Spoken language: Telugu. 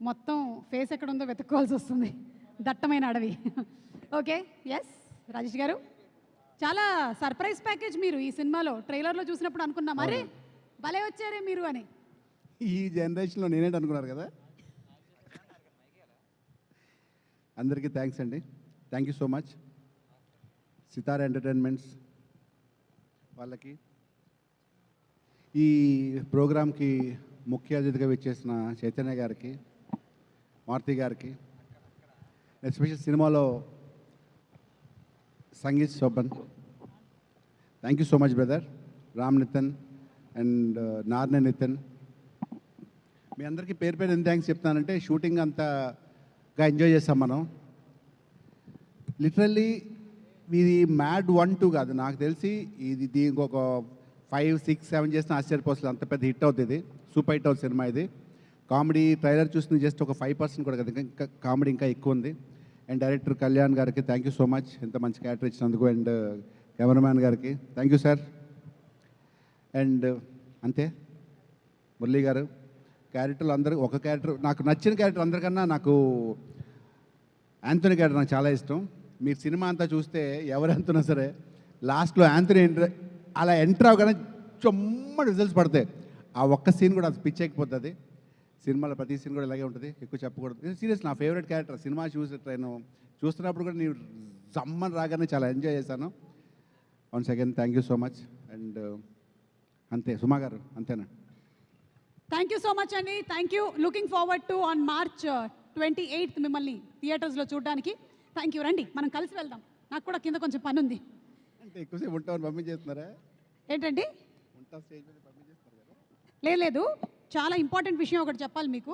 మొత్తం ఫేస్ ఎక్కడ ఉందో వెతుక్కోవాల్సి వస్తుంది, దట్టమైన అడవి. ఓకే, ఎస్ రాజేష్ గారు, చాలా సర్ప్రైజ్ ప్యాకేజ్ మీరు ఈ సినిమాలో. ట్రైలర్లో చూసినప్పుడు అనుకున్నాం, అరే భలే వచ్చారే మీరు అని. ఈ జనరేషన్లో నేనేంటి అనుకున్నారు కదా. అందరికీ థ్యాంక్స్ అండి, thank you so much. Sitara entertainments వాళ్ళకి, ఈ ప్రోగ్రామ్కి ముఖ్య అతిథిగా విచ్చేసిన చైతన్య గారికి, మారుతి గారికి, ఎస్పెషల్ సినిమాలో Sangeeth Shobhan, thank you so much brother. Ram Nithin and Narne Nithin, మీ అందరికీ పేరు పేరు ఎంత థ్యాంక్స్ చెప్తానంటే, షూటింగ్ అంతగా ఎంజాయ్ చేస్తాం మనం. లిటరల్లీ ఇది మ్యాడ్ 1-2 కాదు, నాకు తెలిసి ఇది దీనికి ఒక 5, 6, 7 చేసిన ఆశ్చర్యపోతుంది, అంత పెద్ద హిట్ అవుతుంది, సూపర్ హిట్ అవుతుంది సినిమా ఇది. కామెడీ ట్రైలర్ చూసిన జస్ట్ ఒక 5% కూడా కదా, ఇంకా కామెడీ ఇంకా ఎక్కువ ఉంది. అండ్ డైరెక్టర్ కళ్యాణ్ గారికి థ్యాంక్ యూ సో మచ్, ఇంత మంచి క్యారెక్టర్ ఇచ్చినందుకు. అండ్ కెమెరామ్యాన్ గారికి థ్యాంక్ యూ సార్. అండ్ అంతే, మురళీ గారు, క్యారెక్టర్లు అందరూ ఒక క్యారెక్టర్, నాకు నచ్చిన క్యారెక్టర్ అందరికన్నా నాకు యాంథోనీ క్యారెక్టర్ నాకు చాలా ఇష్టం. మీరు సినిమా అంతా చూస్తే ఎవరు ఎంతున్నా సరే లాస్ట్లో యాంథోనీ అలా ఎంటర్ అవగానే చొమ్మ రిజల్ట్స్ పడతాయి. ఆ ఒక్క సీన్ కూడా అది పిచ్చెక్కిపోతుంది. సినిమాలో ప్రతి సీన్ కూడా ఇలాగే ఉంటుంది, ఎక్కువ చెప్పకూడదు. సీరియస్ నా ఫేవరెట్ క్యారెక్టర్. సినిమా నేను చూస్తున్నప్పుడు కూడా నేను జమ్మని రాగానే చాలా ఎంజాయ్ చేశాను. Once again thank you so much. And అంతే, సుమా గారు అంతేనా. థ్యాంక్ యూ సో మచ్ అండి, thank you. Looking forward to on March 28th మిమ్మల్ని థియేటర్స్లో చూడడానికి. థ్యాంక్ యూ, రండి మనం కలిసి వెళ్దాం. నాకు కూడా కింద కొంచెం పని ఉంది. అంటే ఎక్కువసేపు ఉంటామని పంపించేస్తున్నారా ఏంటండి? ఉంటా స్టేజ్ మీద పంపించేస్తున్నారు కదా. లేదు, చాలా ఇంపార్టెంట్ విషయం ఒకటి చెప్పాలి మీకు.